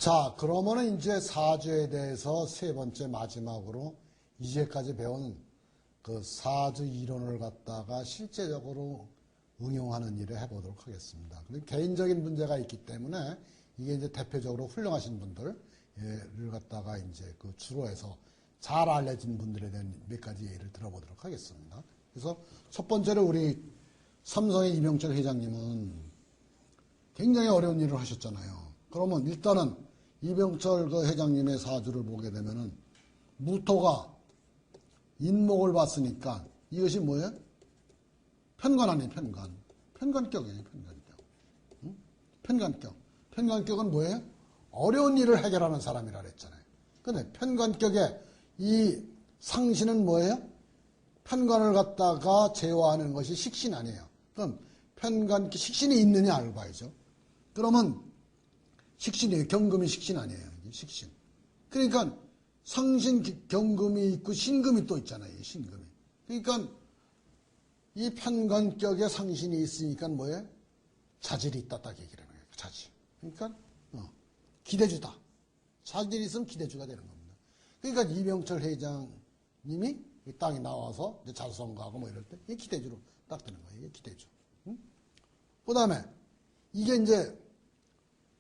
자, 그러면은 이제 사주에 대해서 세 번째 마지막으로 이제까지 배운 그 사주 이론을 갖다가 실제적으로 응용하는 일을 해보도록 하겠습니다. 근데 개인적인 문제가 있기 때문에 이게 이제 대표적으로 훌륭하신 분들을 갖다가 이제 그 주로 해서 잘 알려진 분들에 대한 몇 가지 예를 들어보도록 하겠습니다. 그래서 첫 번째로 우리 삼성의 이병철 회장님은 굉장히 어려운 일을 하셨잖아요. 그러면 일단은 이병철 그 회장님의 사주를 보게 되면은 무토가 인목을 봤으니까 이것이 뭐예요? 편관 아니에요, 편관. 편관격이에요, 편관격. 응? 편관격. 편관격은 뭐예요? 어려운 일을 해결하는 사람이라 그랬잖아요. 근데 편관격의 이 상신은 뭐예요? 편관을 갖다가 제어하는 것이 식신 아니에요. 그럼 식신이 있느냐 알고 봐야죠. 그러면 식신이에요. 경금이 식신 아니에요. 식신. 그러니까 상신 경금이 있고 신금이 또 있잖아요. 신금이. 그러니까 이 편관격에 상신이 있으니까 뭐예요? 자질이 있다 딱 얘기를 하는 거예요. 자질. 그러니까 기대주다. 자질이 있으면 기대주가 되는 겁니다. 그러니까 이병철 회장님이 이 땅에 나와서 이제 자수성가하고 뭐 이럴 때 이게 기대주로 딱 되는 거예요. 이게 기대주. 응? 그 다음에 이게 이제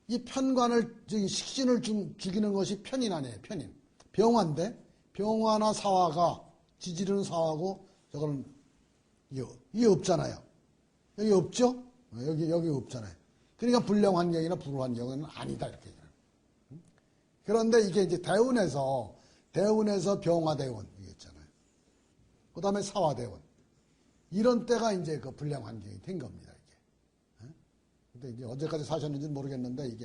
이 편관을 식신을 죽이는 것이 편인 아니에요. 편인. 병화인데 병화나 사화가 지지르는 사화고 저거는 이게 없잖아요. 여기 없죠? 여기 없잖아요. 그러니까 불량 환경이나 불우 환경은 아니다 이렇게 얘기해요. 그런데 이게 이제 대운에서 병화대운 이게 있잖아요. 그 다음에 사화대운 이런 때가 이제 그 불량 환경이 된 겁니다. 이게. 근데 이제 언제까지 사셨는지는 모르겠는데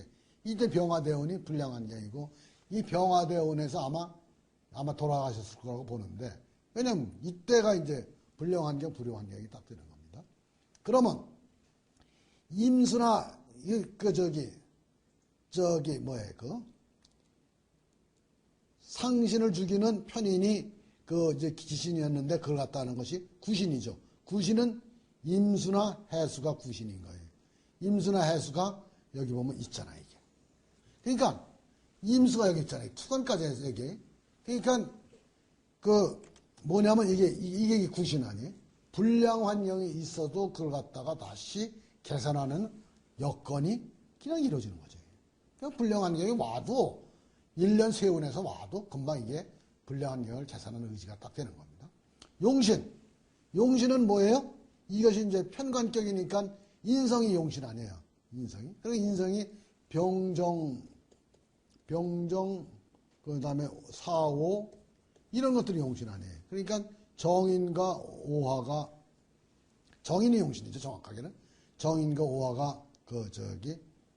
이때 병화대운이 불량 환경이고 이 병화대운에서 아마 돌아가셨을 거라고 보는데 왜냐면 이때가 이제 불량 환경, 불효 환경이 딱 되는 겁니다. 그러면 임수나 상신을 죽이는 편인이 이제 기신이었는데 그걸 갖다 하는 것이 구신이죠. 구신은 임수나 해수가 구신인 거예요. 임수나 해수가 여기 보면 있잖아요, 이게. 그러니까 임수가 여기 있잖아요. 투관까지 해서 여기. 그러니까 뭐냐면 이게 구신 아니에요. 불량 환경이 있어도 그걸 갖다가 다시 개선하는 여건이 그냥 이루어지는 거죠. 그냥 불량 환경이 와도 1년 세운에서 와도 금방 이게 불량 환경을 개선하는 의지가 딱 되는 겁니다. 용신은 뭐예요? 이것이 이제 편관격이니까 인성이 용신 아니에요. 인성이. 그리고 인성이 병정 그 다음에 사오 이런 것들이 용신 아니에요. 그러니까 정인과 오화가 정인이 용신이죠. 정확하게는 정인과 오화가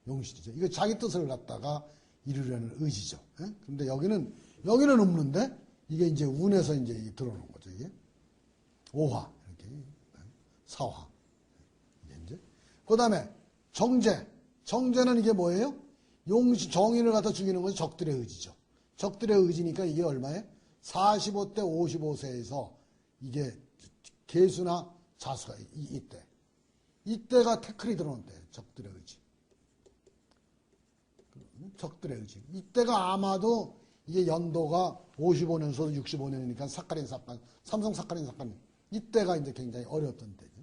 용신이죠. 이거 자기 뜻을 갖다가 이루려는 의지죠. 그런데 여기는 없는데 이게 이제 운에서 이제 들어오는 거죠. 이게 오화 이렇게 사화 이제 그 다음에 정제는 이게 뭐예요? 정인을 갖다 죽이는 것이 적들의 의지죠. 적들의 의지니까 이게 얼마예요? 45대 55세에서 이게 개수나 자수가 이때가 태클이 들어오는 때예요. 적들의 의지. 적들의 의지. 이때가 아마도 이게 연도가 55년에서 65년이니까 삼성 사카린 사건 이때가 이제 굉장히 어려웠던 때죠.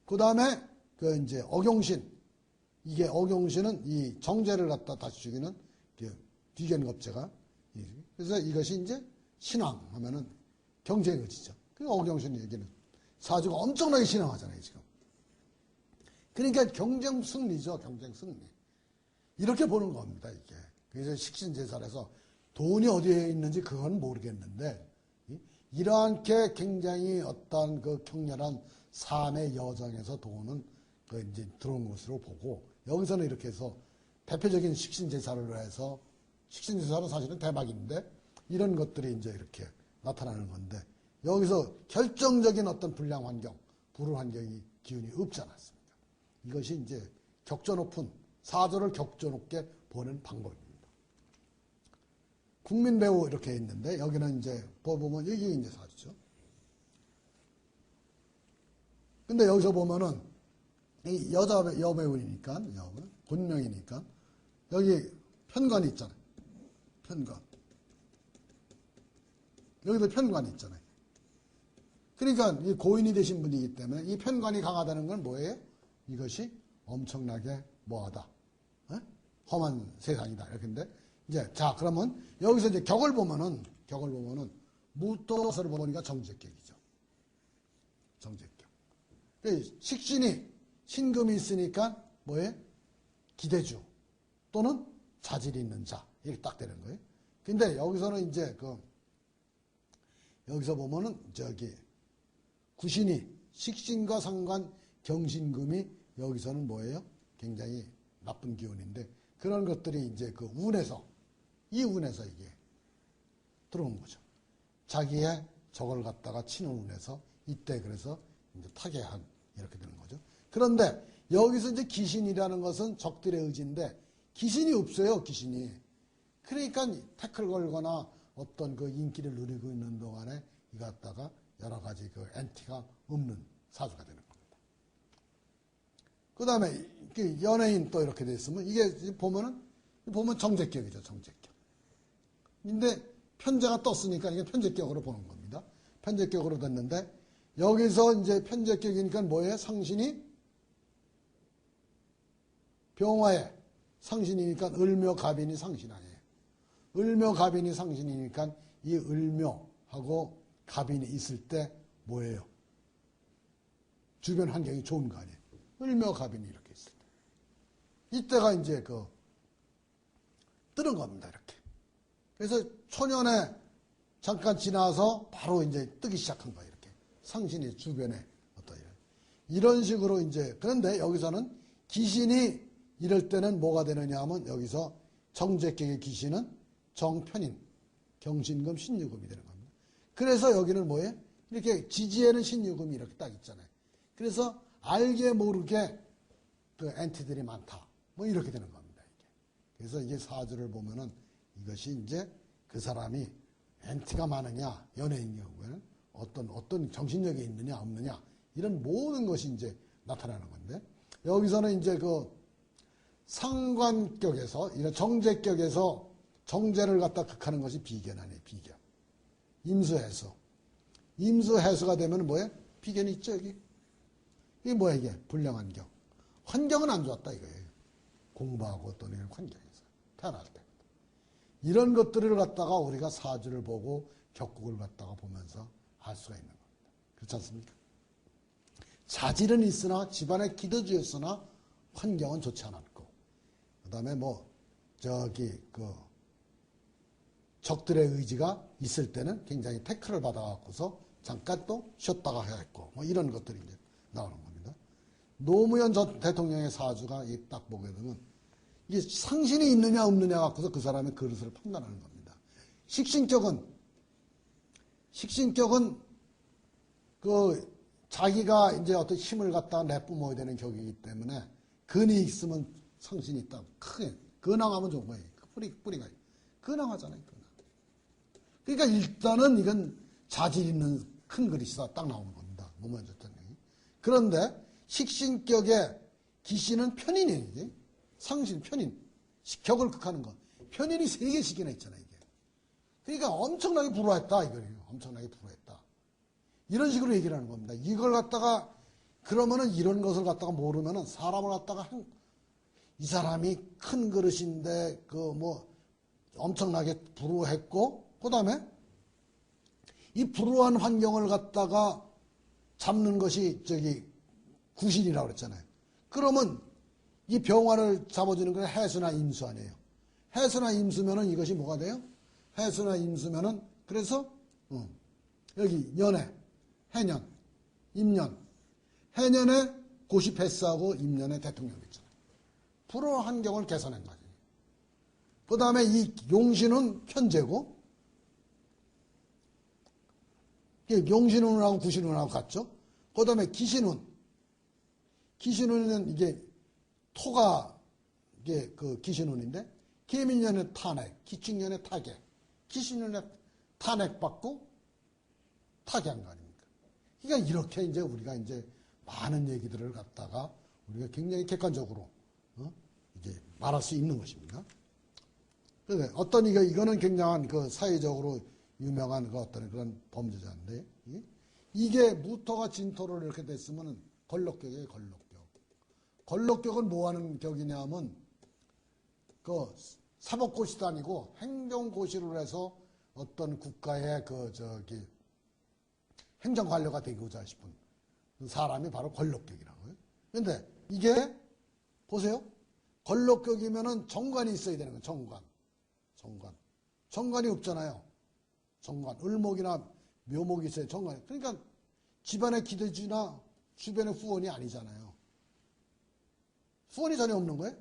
그 다음에 이제 억용신. 이게 억용신은 이 정제를 갖다 다시 죽이는 뒤견겁제가. 그래서 이것이 이제 신왕 하면은 경제의 의지죠. 그 억용신 얘기는 사주가 엄청나게 신앙하잖아요, 지금. 그러니까 경쟁 승리죠, 경쟁 승리. 이렇게 보는 겁니다, 이게. 그래서 식신제살에서 돈이 어디에 있는지 그건 모르겠는데, 이러한게 굉장히 어떤 격렬한 삶의 여정에서 돈은 이제 들어온 것으로 보고, 여기서는 이렇게 해서 대표적인 식신제사를 해서, 식신제사는 사실은 대박인데, 이런 것들이 이제 이렇게 나타나는 건데, 여기서 결정적인 어떤 불량 환경, 불우 환경이 기운이 없지 않았습니다. 이것이 이제 격조 높은 사주를 격조 높게 보는 방법입니다. 국민배우 이렇게 있는데 여기는 이제 보면 이게 이제 사주죠. 근데 여기서 보면은 이 여배우니까 본명이니까 여기 편관이 있잖아요. 편관. 여기도 편관이 있잖아요. 그러니까 이 고인이 되신 분이기 때문에 이 편관이 강하다는 건 뭐예요? 이것이 엄청나게 뭐하다. 험한 세상이다. 이렇게인데 이제 자 그러면 여기서 이제 격을 보면은 무토서를 보니까 정제격이죠. 정제격. 식신이 신금이 있으니까 뭐예요? 기대주 또는 자질이 있는 자 이렇게 딱 되는 거예요. 근데 여기서는 이제 여기서 보면은 저기 구신이 식신과 상관 경신금이 여기서는 뭐예요? 굉장히 나쁜 기운인데 그런 것들이 이제 그 운에서 이게 들어온 거죠. 자기의 적을 갖다가 치는 운에서 이때 그래서 이제 타계한 이렇게 되는 거죠. 그런데 여기서 이제 기신이라는 것은 적들의 의지인데 기신이 없어요. 기신이. 그러니까 태클 걸거나 어떤 그 인기를 누리고 있는 동안에 이 갖다가 여러 가지 그 엔티가 없는 사주가 되는 겁니다. 그 다음에 연예인 또 이렇게 돼 있으면 이게 보면 정제격이죠. 정제격. 근데 편제가 떴으니까 이게 편제격으로 보는 겁니다. 편제격으로 됐는데 여기서 이제 편제격이니까 뭐예요? 상신이 병화에 상신이니까 을묘갑인이 상신 아니에요. 을묘갑인이 상신이니까 이 을묘하고 갑인이 있을 때 뭐예요? 주변 환경이 좋은 거 아니에요. 을묘갑인이 이렇게 있을 때. 이때가 이제 뜨는 겁니다. 이렇게. 그래서 초년에 잠깐 지나서 바로 이제 뜨기 시작한 거예요. 이렇게. 상신이 주변에 이런 식으로 이제 그런데 여기서는 기신이 이럴 때는 뭐가 되느냐 하면 여기서 정제격의 기신은 정편인 경신금 신유금이 되는 겁니다. 그래서 여기는 뭐예요? 이렇게 지지에는 신유금이 이렇게 딱 있잖아요. 그래서 알게 모르게 그 엔티들이 많다. 뭐 이렇게 되는 겁니다. 이게. 그래서 이게 사주를 보면은 이것이 이제 그 사람이 엔티가 많으냐, 연예인 경우에는 어떤 정신력이 있느냐, 없느냐, 이런 모든 것이 이제 나타나는 건데, 여기서는 이제 그 상관격에서, 이런 정제격에서 정제를 갖다 극하는 것이 비견 아니에요, 비견. 임수해수. 임수해수가 되면 뭐예요? 비견이 있죠, 여기. 이게 뭐야, 이게? 불량한 격. 환경은 안 좋았다, 이거예요. 공부하고 또는 이런 환경에서. 태어날 때. 이런 것들을 갖다가 우리가 사주를 보고 격국을 갖다가 보면서 알 수가 있는 겁니다. 그렇지 않습니까? 자질은 있으나 집안의 기도주였으나 환경은 좋지 않았고 그 다음에 적들의 의지가 있을 때는 굉장히 태클을 받아갖고서 잠깐 또 쉬었다가 해야 했고 이런 것들이 이제 나오는 겁니다. 노무현 전 대통령의 사주가 딱 보게 되면 이게 상신이 있느냐 없느냐 갖고서 그 사람의 그릇을 판단하는 겁니다. 식신격은 자기가 이제 어떤 힘을 갖다가 내뿜어야 되는 격이기 때문에 근이 있으면 상신이 있다. 크게 근황하면 좋은 거예요. 뿌리가 근황하잖아요. 근황. 그러니까 일단은 이건 자질 있는 큰 그릇이다. 딱 나오는 겁니다. 노무현 대통령이. 그런데 식신격의 기신은 편인이에요. 상신, 편인. 격을 극하는 것. 편인이 3개씩이나 있잖아요, 이게. 그러니까 엄청나게 불화했다, 이거예요. 엄청나게 불화했다. 이런 식으로 얘기를 하는 겁니다. 이걸 갖다가, 그러면은 이런 것을 갖다가 모르면은 사람을 갖다가 이 사람이 큰 그릇인데, 엄청나게 불화했고, 그 다음에 이 불화한 환경을 갖다가 잡는 것이 구신이라고 그랬잖아요. 그러면 이 병화를 잡아주는 건 해수나 임수 아니에요. 해수나 임수면은 이것이 뭐가 돼요? 해수나 임수면은 그래서 여기 연해, 해년, 임년, 해년에 고시 패스하고 임년에 대통령 있잖아요. 불화 환경을 개선한 거지. 그 다음에 이 용신은 편제고 용신운하고 구신운하고 같죠. 그 다음에 기신운. 기신운은 이게 토가 이게 그 기신운인데 계민년에 탄핵, 기축년에 타계, 기신년에 탄핵받고 타계한 거 아닙니까? 그러니까 이렇게 이제 우리가 이제 많은 얘기들을 갖다가 우리가 굉장히 객관적으로 이제 말할 수 있는 것입니다. 그래, 어떤 이거는 굉장한 그 사회적으로 유명한 그 어떤 그런 범죄자인데, 이게 무토가 진토로 이렇게 됐으면 걸록격이에요, 걸록격. 걸록격은 뭐 하는 격이냐면, 그 사법고시도 아니고 행정고시로 해서 어떤 국가의 행정관료가 되고자 싶은 사람이 바로 걸록격이라고요. 근데 이게, 보세요. 걸록격이면은 정관이 있어야 되는 거예요, 정관. 정관이 없잖아요. 정관. 을목이나 묘목이 있어요, 정관이. 그러니까 집안의 기대주나 주변의 후원이 아니잖아요. 후원이 전혀 없는 거예요.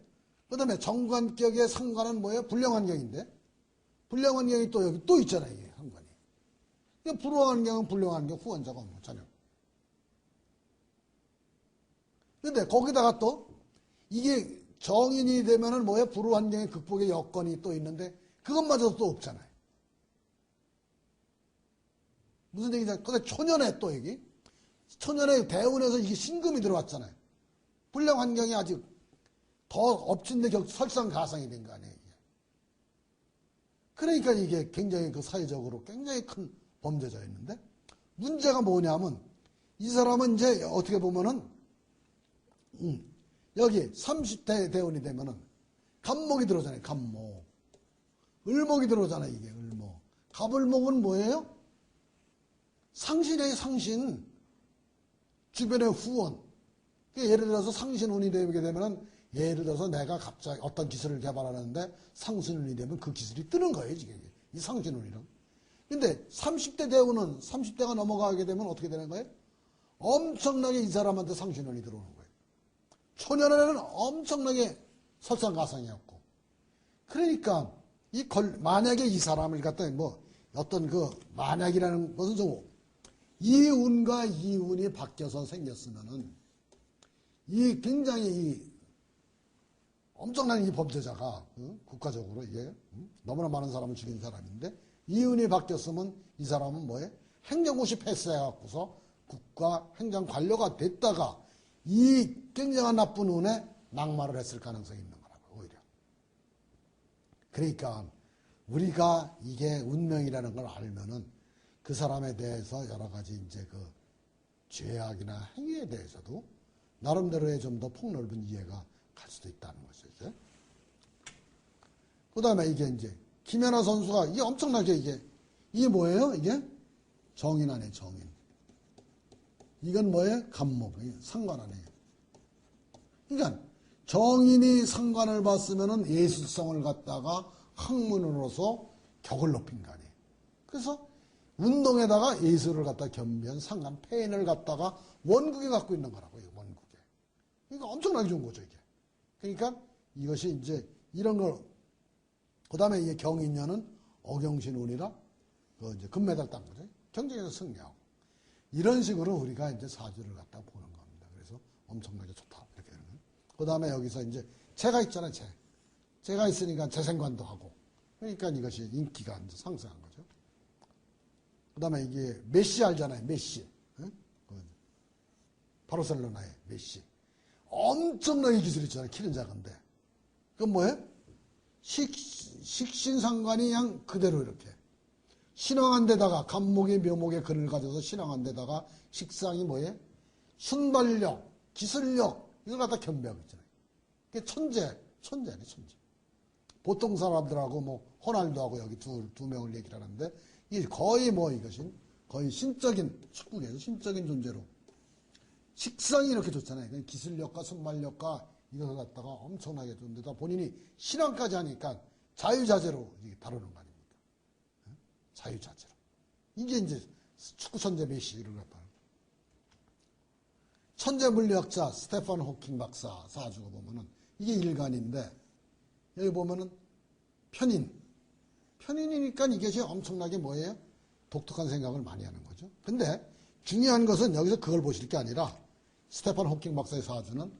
그 다음에 정관격의 상관은 뭐예요? 불량환경인데. 불량환경이 또 여기 또 있잖아요, 이게 상관이. 불황환경은 불량환경 후원자가 없는 거, 전혀. 근데 거기다가 또 이게 정인이 되면은 뭐예요? 불황환경의 극복의 여건이 또 있는데 그것마저도 또 없잖아요. 무슨 얘기냐? 근데 초년에 또 여기 초년에 대운에서 이게 신금이 들어왔잖아요. 불량 환경이 아직 더 엎친데 설상가상이 된 거 아니에요. 이게. 그러니까 이게 굉장히 그 사회적으로 굉장히 큰 범죄자였는데 문제가 뭐냐면 이 사람은 이제 어떻게 보면은 여기 30대 대운이 되면은 갑목이 들어오잖아요. 갑목. 을목이 들어오잖아요. 이게 을목. 갑을목은 뭐예요? 상신이에요. 상신. 주변의 후원. 예를 들어서 상신운이 되게 되면은 예를 들어서 내가 갑자기 어떤 기술을 개발하는데 상신운이 되면 그 기술이 뜨는 거예요. 지금 이 상신운이랑. 근데 30대 대운은 30대가 넘어가게 되면 어떻게 되는 거예요? 엄청나게 이 사람한테 상신운이 들어오는 거예요. 초년에는 엄청나게 설상가상이었고. 그러니까 만약에 이 사람을 갖다 어떤 만약이라는 것은 좀 이 운과 이 운이 바뀌어서 생겼으면은 굉장히 엄청난 이 범죄자가 국가적으로 이게 너무나 많은 사람을 죽인 사람인데 이 운이 바뀌었으면 이 사람은 뭐예요? 행정고시 패스해갖고서 국가 행정관료가 됐다가 이 굉장한 나쁜 운에 낙마를 했을 가능성이 있는 거라고 오히려. 그러니까 우리가 이게 운명이라는 걸 알면은 그 사람에 대해서 여러 가지 이제 죄악이나 행위에 대해서도 나름대로의 좀 더 폭넓은 이해가 갈 수도 있다는 것이죠. 그 다음에 이게 이제 김연아 선수가 이게 엄청나게 이게 뭐예요? 이게 정인 아니에요, 정인. 이건 뭐예요? 갑목, 상관 아니에요. 그러니까 정인이 상관을 봤으면은 예술성을 갖다가 학문으로서 격을 높인 거 아니에요. 그래서 운동에다가 예술을 갖다 겸비한 상관, 폐인을 갖다가 원국에 갖고 있는 거라고요, 원국에. 그러니까 엄청나게 좋은 거죠, 이게. 그러니까 이것이 이제 이런 걸, 그 다음에 이게 경인년은 어경신운이라, 이제 금메달 딴 거죠. 경쟁에서 승리하고. 이런 식으로 우리가 이제 사주를 갖다 보는 겁니다. 그래서 엄청나게 좋다, 이렇게 되는 거예요. 그 다음에 여기서 이제 재가 있잖아요, 재. 재가 있으니까 재생관도 하고. 그러니까 이것이 인기가 이제 상승한 거죠. 그 다음에 이게 메시 알잖아요. 메시. 바르셀로나의 메시. 엄청나게 기술이 있잖아요. 키는 작은데. 그건 뭐예요? 식신상관이 그냥 그대로 이렇게. 신앙한 데다가 갑목의 묘목의 근을 가져서 신앙한 데다가 식상이 뭐예요? 순발력, 기술력 이걸 갖다 겸비하고 있잖아요. 그게 천재네, 천재. 보통 사람들하고 호날두하고 여기 두 명을 얘기를 하는데 이게 거의 이것이 거의 신적인 축구계에서 신적인 존재로 식상이 이렇게 좋잖아요. 기술력과 순발력과 이것을 갖다가 엄청나게 좋은데다 본인이 신앙까지 하니까 자유자재로 다루는 거 아닙니까? 자유자재로. 이게 이제 축구 천재 메시를 갖다. 천재 물리학자 스테판 호킹 박사 사주가 보면은 이게 일간인데 여기 보면은 편인이니까 이것이 엄청나게 뭐예요? 독특한 생각을 많이 하는 거죠. 근데 중요한 것은 여기서 그걸 보실 게 아니라 스테판 호킹 박사의 사주는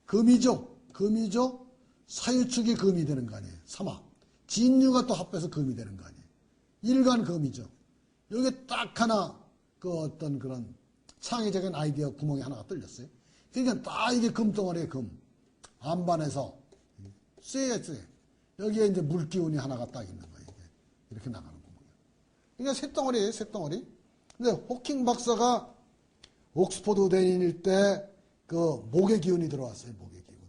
금이죠. 사유축이 금이 되는 거 아니에요. 삼화. 진유가 또 합해서 금이 되는 거 아니에요. 일간 금이죠. 여기 딱 하나 어떤 그런 창의적인 아이디어 구멍이 하나가 뚫렸어요. 그러니까 딱 이게 금덩어리에 금. 안반에서 쎄. 여기에 이제 물기운이 하나가 딱 있는 거예요. 이게. 이렇게 나가는 거예요. 그러니까 쇳덩어리예요, 쇳덩어리. 근데 호킹 박사가 옥스퍼드 다닐 때 그 목의 기운이 들어왔어요, 목의 기운.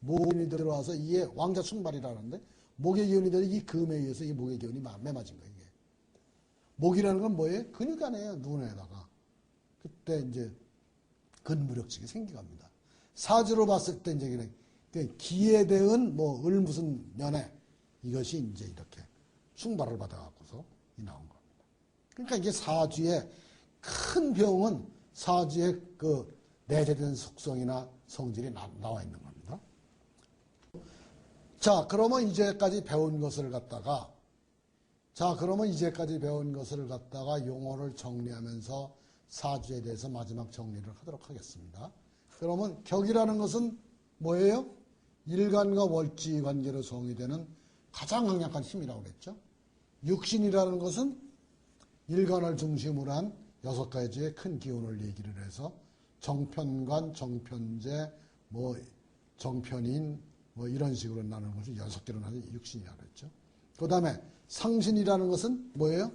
목의 기운이 들어와서 이게 왕자 충발이라는데 목의 기운이 들어 이 금에 의해서 이 목의 기운이 매맞은 거예요, 이게. 목이라는 건 뭐예요? 근육 안에요, 눈에다가. 그때 이제 근무력증이 생겨갑니다. 사주로 봤을 때 이제 그냥 기에 대한 뭐 을 무슨 년에 이것이 이제 이렇게 충발을 받아갖고서 나온 겁니다. 그러니까 이게 사주의 큰 병은 사주의 그 내재된 속성이나 성질이 나와 있는 겁니다. 자, 그러면 이제까지 배운 것을 갖다가 용어를 정리하면서 사주에 대해서 마지막 정리를 하도록 하겠습니다. 그러면 격이라는 것은 뭐예요? 일간과 월지 관계로 성이되는 가장 강력한 힘이라고 그랬죠. 육신이라는 것은 일간을 중심으로 한 6가지의 큰 기운을 얘기를 해서 정편관, 정편재, 뭐 정편인 뭐 이런 식으로 나누는 것을 6개로 나누는 육신이라고 그랬죠. 그 다음에 상신이라는 것은 뭐예요?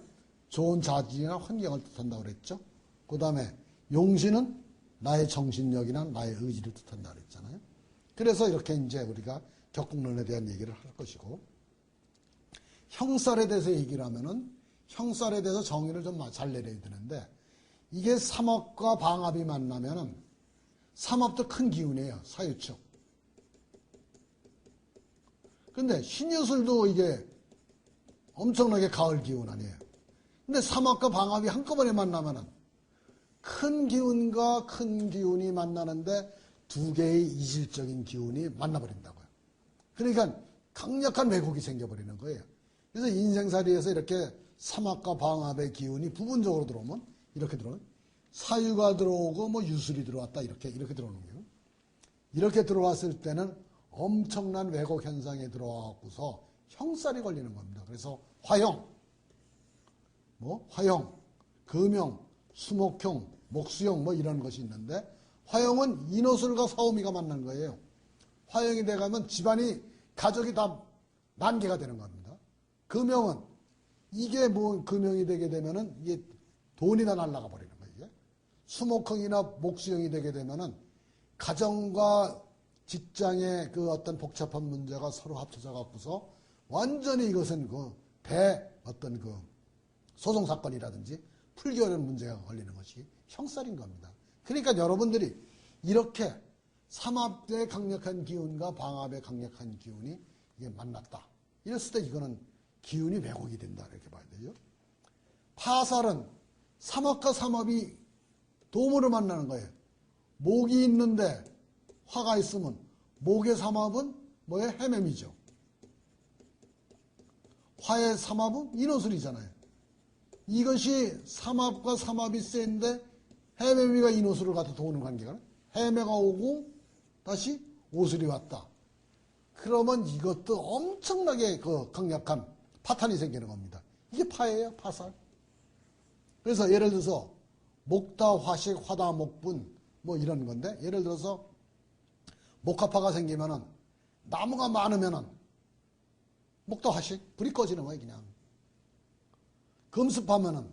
좋은 자질이나 환경을 뜻한다고 그랬죠. 그 다음에 용신은 나의 정신력이나 나의 의지를 뜻한다고 그랬잖아요. 그래서 이렇게 이제 우리가 격국론에 대한 얘기를 할 것이고, 형살에 대해서 얘기를 하면은 형살에 대해서 정의를 좀 잘 내려야 되는데, 이게 삼합과 방합이 만나면은 삼합도 큰 기운이에요, 사유축. 근데 신유술도 이게 엄청나게 가을 기운 아니에요. 근데 삼합과 방합이 한꺼번에 만나면은 큰 기운과 큰 기운이 만나는데 두 개의 이질적인 기운이 만나버린다고요. 그러니까 강력한 왜곡이 생겨버리는 거예요. 그래서 인생살이에서 이렇게 삼합과 방합의 기운이 부분적으로 들어오면 이렇게 들어오면 사유가 들어오고 뭐 유술이 들어왔다 이렇게 들어오는 거예요. 이렇게 들어왔을 때는 엄청난 왜곡 현상에 들어와갖고서 형살이 걸리는 겁니다. 그래서 화형, 금형, 수목형, 목수형 뭐 이런 것이 있는데, 화형은 인호술과 사오미가 만난 거예요. 화형이 돼가면 집안이 가족이 다 난개가 되는 겁니다. 금형은 이게 뭐 금형이 되게 되면은 이게 돈이 다 날아가 버리는 거예요. 이게. 수목형이나 목수형이 되게 되면은 가정과 직장의 그 어떤 복잡한 문제가 서로 합쳐져 갖고서 완전히 이것은 어떤 소송 사건이라든지 풀기 어려운 문제가 걸리는 것이 형살인 겁니다. 그러니까 여러분들이 이렇게 삼합의 강력한 기운과 방합의 강력한 기운이 이게 만났다. 이랬을 때 이거는 기운이 왜곡이 된다. 이렇게 봐야 되죠. 파살은 삼합과 삼합이 도무를 만나는 거예요. 목이 있는데 화가 있으면 목의 삼합은 뭐예요? 해매미죠. 화의 삼합은 인호술이잖아요. 이것이 삼합과 삼합이 센데 해매미가 인호술을 갖다 도우는 관계가 해매가 오고 다시 오술이 왔다. 그러면 이것도 엄청나게 강력한 파탄이 생기는 겁니다. 이게 파예요, 파살. 그래서 예를 들어서 목다, 화식, 화다, 목분 뭐 이런 건데, 예를 들어서 목화파가 생기면은 나무가 많으면은 목다, 화식 불이 꺼지는 거예요, 그냥. 금습하면은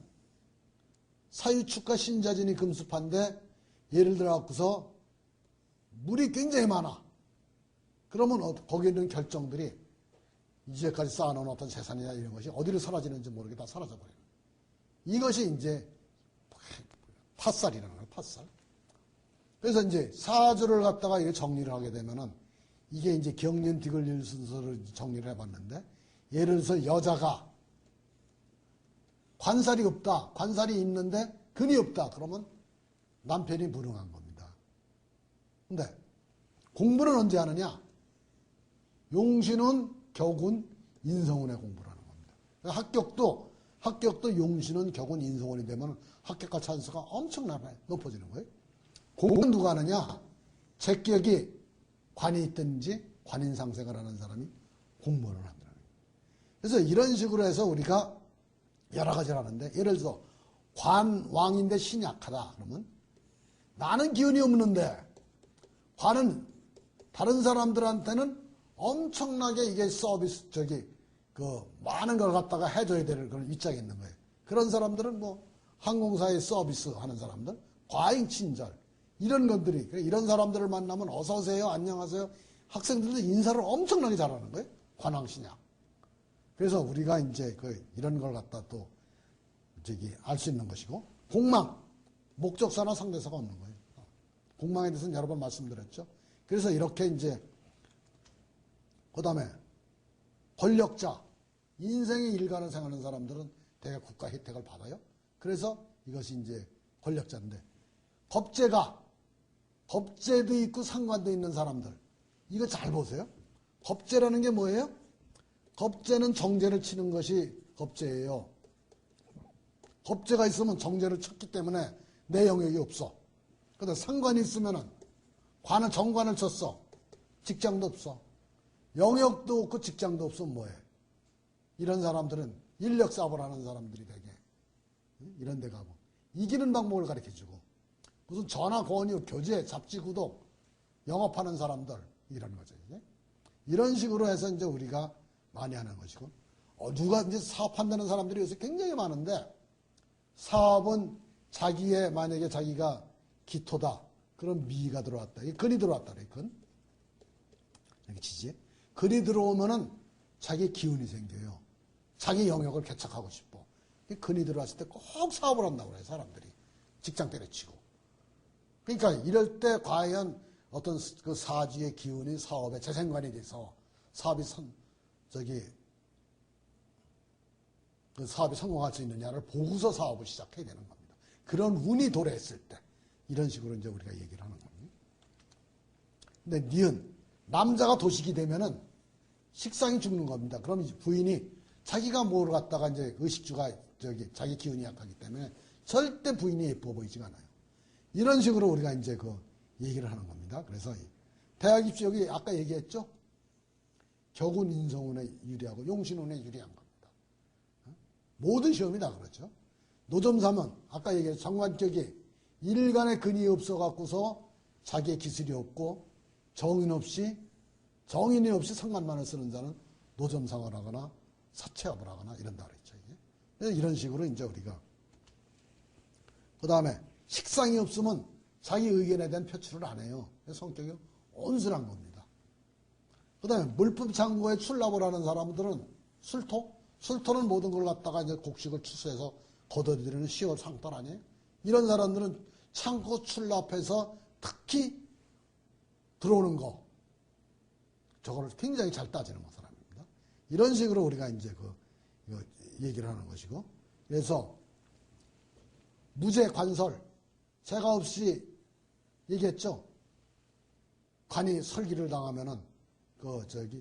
사유축과 신자진이 금습한데 예를 들어 갖고서 물이 굉장히 많아. 그러면 거기에 있는 결정들이 이제까지 쌓아놓은 어떤 재산이나 이런 것이 어디로 사라지는지 모르게 다 사라져버려요. 이것이 이제 팥살이라는 거예요, 팥살. 그래서 이제 사주를 갖다가 이렇게 정리를 하게 되면은 이게 이제 경년 디글릴 순서를 정리를 해봤는데, 예를 들어서 여자가 관살이 없다, 관살이 있는데 근이 없다, 그러면 남편이 무능한 겁니다. 근데 공부는 언제 하느냐? 용신은 격운, 인성운의 공부를 하는 겁니다. 합격도 용신은 격운, 인성운이 되면 합격과 찬스가 엄청나게 높아지는 거예요. 공부는 누가 하느냐? 제격이 관이 있든지 관인상생을 하는 사람이 공부를 합니다. 그래서 이런 식으로 해서 우리가 여러 가지를 하는데, 예를 들어서 관, 왕인데 신이 약하다 그러면 나는 기운이 없는데 관은 다른 사람들한테는 엄청나게 이게 서비스, 많은 걸 갖다가 해줘야 될 그런 위짝이 있는 거예요. 그런 사람들은 뭐, 항공사의 서비스 하는 사람들, 과잉 친절, 이런 것들이, 이런 사람들을 만나면 어서오세요, 안녕하세요. 학생들도 인사를 엄청나게 잘하는 거예요. 관왕신약. 그래서 우리가 이제 이런 걸 갖다 또, 알 수 있는 것이고, 공망, 목적사나 상대사가 없는 거예요. 공망에 대해서는 여러 번 말씀드렸죠. 그래서 이렇게 이제, 그 다음에, 권력자, 인생의 일관을 생각하는 사람들은 대개 국가 혜택을 받아요. 그래서 이것이 이제 권력자인데, 법제도 있고 상관도 있는 사람들. 이거 잘 보세요. 법제라는 게 뭐예요? 법제는 정제를 치는 것이 법제예요. 법제가 있으면 정제를 쳤기 때문에 내 영역이 없어. 근데 상관이 있으면은 정관을 쳤어. 직장도 없어. 영역도 없고 직장도 없으면 뭐해? 이런 사람들은 인력 사업을 하는 사람들이 되게 이런 데 가고 이기는 방법을 가르쳐주고 무슨 전화 권유, 교제, 잡지 구독 영업하는 사람들 이런 거죠. 이제. 이런 식으로 해서 이제 우리가 많이 하는 것이고 누가 이제 사업한다는 사람들이 요새 굉장히 많은데 사업은 만약에 자기가 기토다. 그럼 미가 들어왔다. 근이 들어왔다. 근. 이렇게 치지. 근이 들어오면은 자기 기운이 생겨요. 자기 영역을 개척하고 싶어. 근이 들어왔을 때 꼭 사업을 한다고 그래요. 사람들이. 직장 때려치고. 그러니까 이럴 때 과연 어떤 그 사주의 기운이 사업에 재생관이 돼서 사업이 그 사업이 성공할 수 있느냐를 보고서 사업을 시작해야 되는 겁니다. 그런 운이 도래했을 때 이런 식으로 이제 우리가 얘기를 하는 겁니다. 근데 니은 남자가 도식이 되면은 식상이 죽는 겁니다. 그럼 부인이 자기가 뭘 갖다가 이제 의식주가 자기 기운이 약하기 때문에 절대 부인이 예뻐 보이지가 않아요. 이런 식으로 우리가 이제 얘기를 하는 겁니다. 그래서 대학 입시 여기 아까 얘기했죠? 격운 인성운에 유리하고 용신운에 유리한 겁니다. 모든 시험이 다 그렇죠. 노점삼은 아까 얘기했죠. 정관격이 일간의 근이 없어갖고서 자기의 기술이 없고 정인이 없이 상관만을 쓰는 자는 노점상을 하거나 사채업을 하거나 이런다 그랬죠. 그래서 이런 식으로 이제 우리가 그 다음에 식상이 없으면 자기 의견에 대한 표출을 안 해요. 성격이 온순한 겁니다. 그 다음에 물품 창고에 출납을 하는 사람들은 술토는 모든 걸 갖다가 이제 곡식을 추수해서 걷어들이는 시월 상떨 아니에요? 이런 사람들은 창고 출납해서 특히 들어오는 거, 저거를 굉장히 잘 따지는 사람입니다. 이런 식으로 우리가 이제 이거 얘기를 하는 것이고, 그래서 무죄 관설, 죄가 없이 얘기했죠. 관이 설기를 당하면은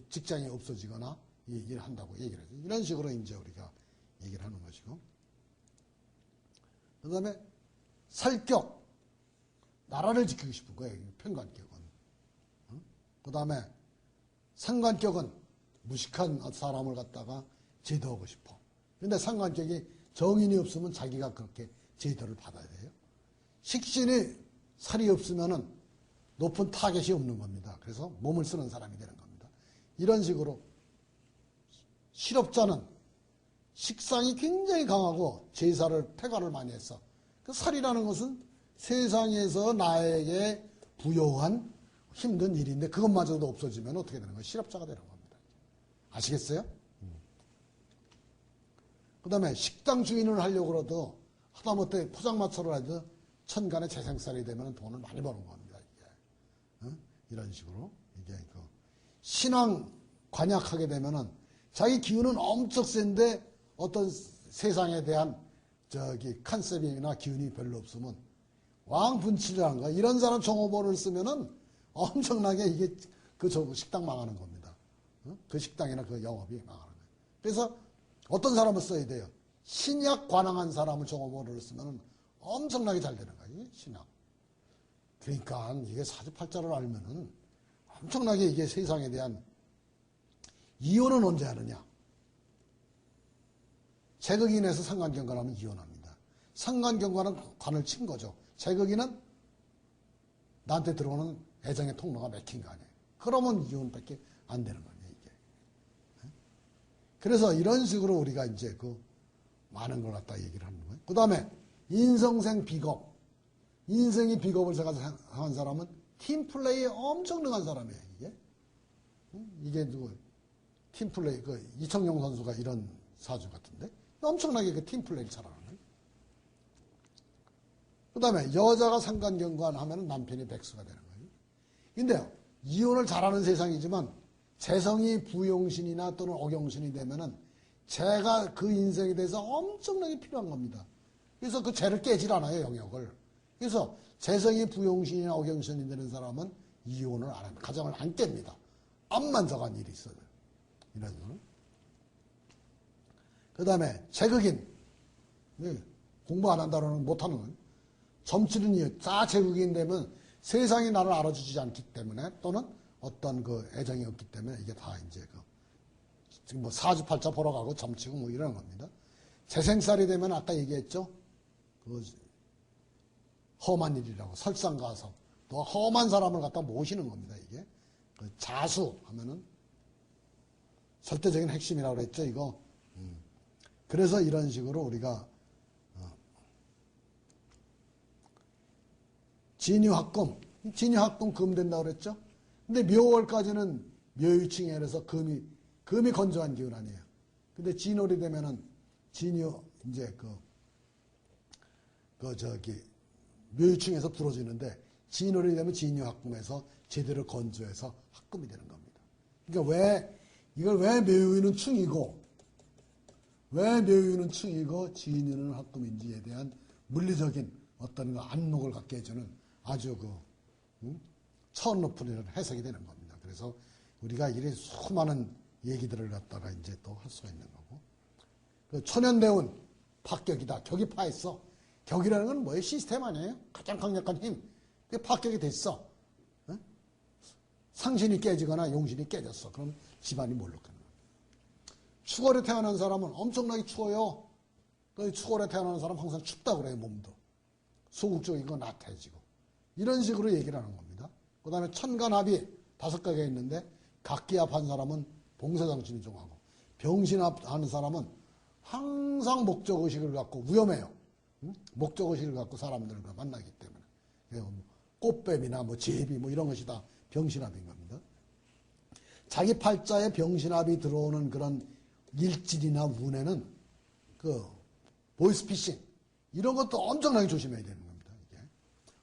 직장이 없어지거나 얘기를 한다고 얘기를 하죠. 이런 식으로 이제 우리가 얘기를 하는 것이고. 그 다음에 살격, 나라를 지키고 싶은 거예요. 편관격은. 그 다음에 상관격은 무식한 사람을 갖다가 제도하고 싶어. 근데 상관격이 정인이 없으면 자기가 그렇게 제도를 받아야 돼요. 식신이 살이 없으면은 높은 타겟이 없는 겁니다. 그래서 몸을 쓰는 사람이 되는 겁니다. 이런 식으로 실업자는 식상이 굉장히 강하고 제사를 태가를 많이 했어. 그 살이라는 것은 세상에서 나에게 부여한 힘든 일인데 그것마저도 없어지면 어떻게 되는 거예요? 실업자가 되는 겁니다. 아시겠어요? 그 다음에 식당 주인을 하려고 그러도 하다못해 포장마차를 해도 천간에 재생살이 되면 돈을 많이 버는 겁니다. 이게. 이런 식으로 이게 신앙 관약하게 되면은 자기 기운은 엄청 센데 어떤 세상에 대한 컨셉이나 기운이 별로 없으면 왕분치라는 거 이런 사람 종업원을 쓰면은 엄청나게 이게 식당 망하는 겁니다. 그 식당이나 그 영업이 망하는 거예요. 그래서 어떤 사람을 써야 돼요? 신약 관항한 사람을 종업원으로 쓰면은 엄청나게 잘 되는 거예요. 신약. 그러니까 이게 사주팔자를 알면은 엄청나게 이게 세상에 대한 이혼은 언제 하느냐? 제극인에서 상관경관하면 이혼합니다. 상관경관은 관을 친 거죠. 제극인은 나한테 들어오는 애정의 통로가 막힌 거 아니에요. 그러면 이혼밖에 안 되는 거예요, 이게. 그래서 이런 식으로 우리가 이제 그 많은 걸 갖다 얘기를 하는 거예요. 그 다음에 인성생 비겁. 인생이 비겁을 생각한 사람은 팀플레이에 엄청 능한 사람이에요, 이게. 이게 누구, 팀플레이, 이청용 선수가 이런 사주 같은데. 엄청나게 그 팀플레이를 잘하는 거예요. 그 다음에 여자가 상관경관 하면 남편이 백수가 되는 거예요. 근데요, 이혼을 잘하는 세상이지만 재성이 부용신이나 또는 어경신이 되면은 재가 그 인생에 대해서 엄청나게 필요한 겁니다. 그래서 그 재를 깨질 않아요, 영역을. 그래서 재성이 부용신이나 어경신이 되는 사람은 이혼을 안 합니다. 가정을 안 깹니다. 암만져간 일이 있어요. 이런 거는. 그 다음에 재극인. 공부 안 한다는 못하는 거예요. 점치는 이유. 다 재극인 되면 세상이 나를 알아주지 않기 때문에 또는 어떤 그 애정이 없기 때문에 이게 다 이제 지금 뭐 사주팔자 보러 가고 점치고 뭐 이런 겁니다. 재생살이 되면 아까 얘기했죠. 그 험한 일이라고 설상가서 또 험한 사람을 갖다 모시는 겁니다. 이게 그 자수 하면은 절대적인 핵심이라고 그랬죠. 이거. 그래서 이런 식으로 우리가 진유합금 금 된다고 그랬죠. 근데 묘월까지는 묘유칭해서 금이 건조한 기운 아니에요. 근데 진월이 되면은 진유 이제 묘유칭해서 불어지는데 진월이 되면 진유합금에서 제대로 건조해서 합금이 되는 겁니다. 그러니까 이걸 왜 묘유는 충이고 왜 묘유는 충이고 진유는 합금인지에 대한 물리적인 어떤 안목을 갖게 해주는 아주 차원 높은 해석이 되는 겁니다. 그래서 우리가 이런 수많은 얘기들을 갖다가 이제 또 할 수가 있는 거고. 그 천연대운 파격이다. 격이 파했어. 격이라는 건 뭐예요? 시스템 아니에요? 가장 강력한 힘. 그게 파격이 됐어. 상신이 깨지거나 용신이 깨졌어. 그럼 집안이 몰락하는 거예요. 추월에 태어난 사람은 엄청나게 추워요. 그 추월에 태어나는 사람은 항상 춥다고 그래요, 몸도. 소극적인 건 나태해지고. 이런 식으로 얘기를 하는 겁니다. 그 다음에 천간합이 5가지가 있는데 각기합한 사람은 봉쇄정신이 종하고 병신합하는 사람은 항상 목적의식을 갖고 위험해요. 목적의식을 갖고 사람들과 만나기 때문에. 꽃뱀이나 뭐 제비 뭐 이런 것이 다 병신합인 겁니다. 자기 팔자에 병신합이 들어오는 그런 일질이나 운에는 보이스피싱 이런 것도 엄청나게 조심해야 되는 겁니다.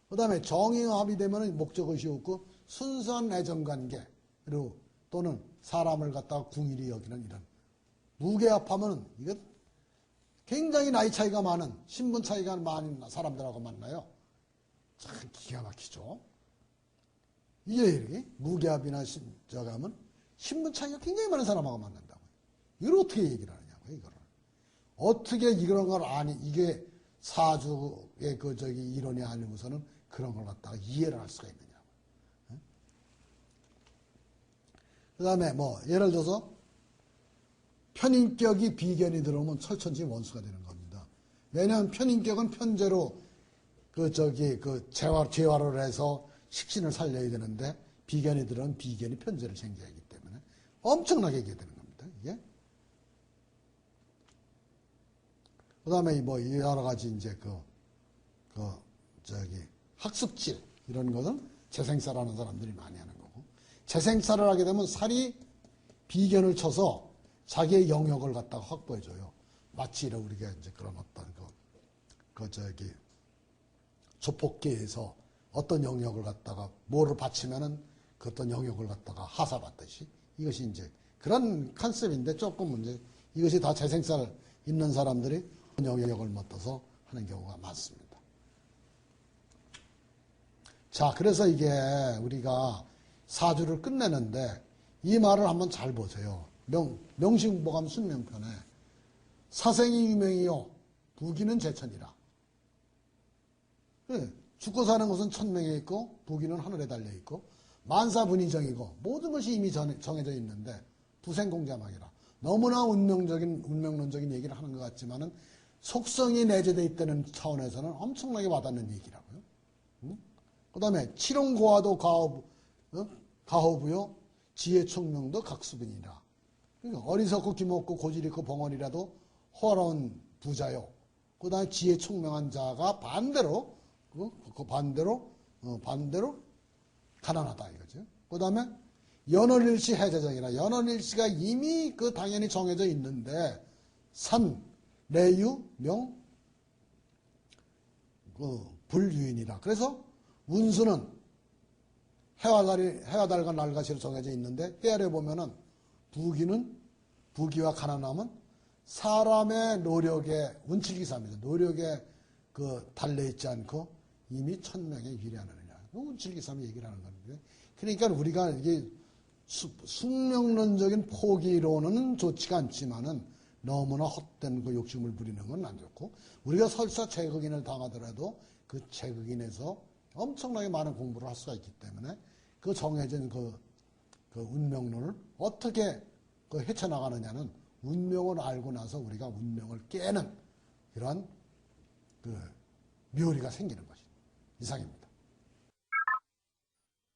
그 다음에 정의합이 되면 목적의식이 없고 순수한 애정관계 그리고 또는 사람을 갖다가 궁일이 여기는 이런 무게합하면 이거 굉장히 나이 차이가 많은 신분 차이가 많은 사람들하고 만나요. 참 기가 막히죠. 이게 이렇게 무게합이나 저가면 신분 차이가 굉장히 많은 사람하고 만난다고요. 이걸 어떻게 얘기를 하느냐고요. 이거를 어떻게 이런 걸 아니 이게 사주의 이론이 아니고서는 그런 걸 갖다가 이해를 할 수가 있느냐고. 그 다음에 예를 들어서 편인격이 비견이 들어오면 철천지 원수가 되는 겁니다. 왜냐하면 편인격은 편제로 재화를 해서 식신을 살려야 되는데 비견이 들어오면 비견이 편제를 챙겨야 하기 때문에 엄청나게 이게 되는 겁니다. 이게. 그 다음에 여러 가지 이제 학습질 이런 것은 재생살하는 사람들이 많이 하는 거고 재생살을 하게 되면 살이 비견을 쳐서 자기의 영역을 갖다가 확보해줘요. 마치 우리가 이제 그런 어떤 조폭계에서 어떤 영역을 갖다가 뭐를 바치면은 그 어떤 영역을 갖다가 하사받듯이 이것이 이제 그런 컨셉인데 조금 이제 이것이 다 재생살 있는 사람들이 영역을 맡아서 하는 경우가 많습니다. 자, 그래서 이게 우리가 사주를 끝내는데 이 말을 한번 잘 보세요. 명식보감 순명편에 사생이 유명이요 부기는 제천이라. 죽고 사는 것은 천명에 있고 부기는 하늘에 달려있고 만사분이정이고 모든 것이 이미 정해져 있는데 부생공자망이라. 너무나 운명론적인 얘기를 하는 것 같지만은 속성이 내재되어 있다는 차원에서는 엄청나게 와닿는 얘기라고요. 그 다음에 칠홍고화도 가호부요 지혜 총명도 각수빈이라. 그러니까 어리석고 기먹고 고질 있고 벙어리라도 호화로운 부자요. 그 다음에 지혜 총명한 자가 반대로 반대로 가난하다 이거죠. 그 다음에 연월일시 해제정이라. 연월일시가 이미 그 당연히 정해져 있는데 산, 레유, 명, 불유인이라. 그래서 운수는 해와 달과 날과시로 정해져 있는데 해아래 보면은 부기와 가난함은 사람의 노력에 운칠기삼이죠. 노력에 달려있지 않고 이미 천명에 위례하느냐. 운칠기삼이 얘기를 하는 건데. 그러니까 우리가 이게 숙명론적인 포기로는 좋지가 않지만은 너무나 헛된 그 욕심을 부리는 건 안 좋고, 우리가 설사 제극인을 당하더라도 그 제극인에서 엄청나게 많은 공부를 할 수가 있기 때문에 그 정해진 그 운명론을 어떻게 헤쳐나가느냐는 운명을 알고 나서 우리가 운명을 깨는 이러한 묘리가 생기는 것입니다. 이상입니다.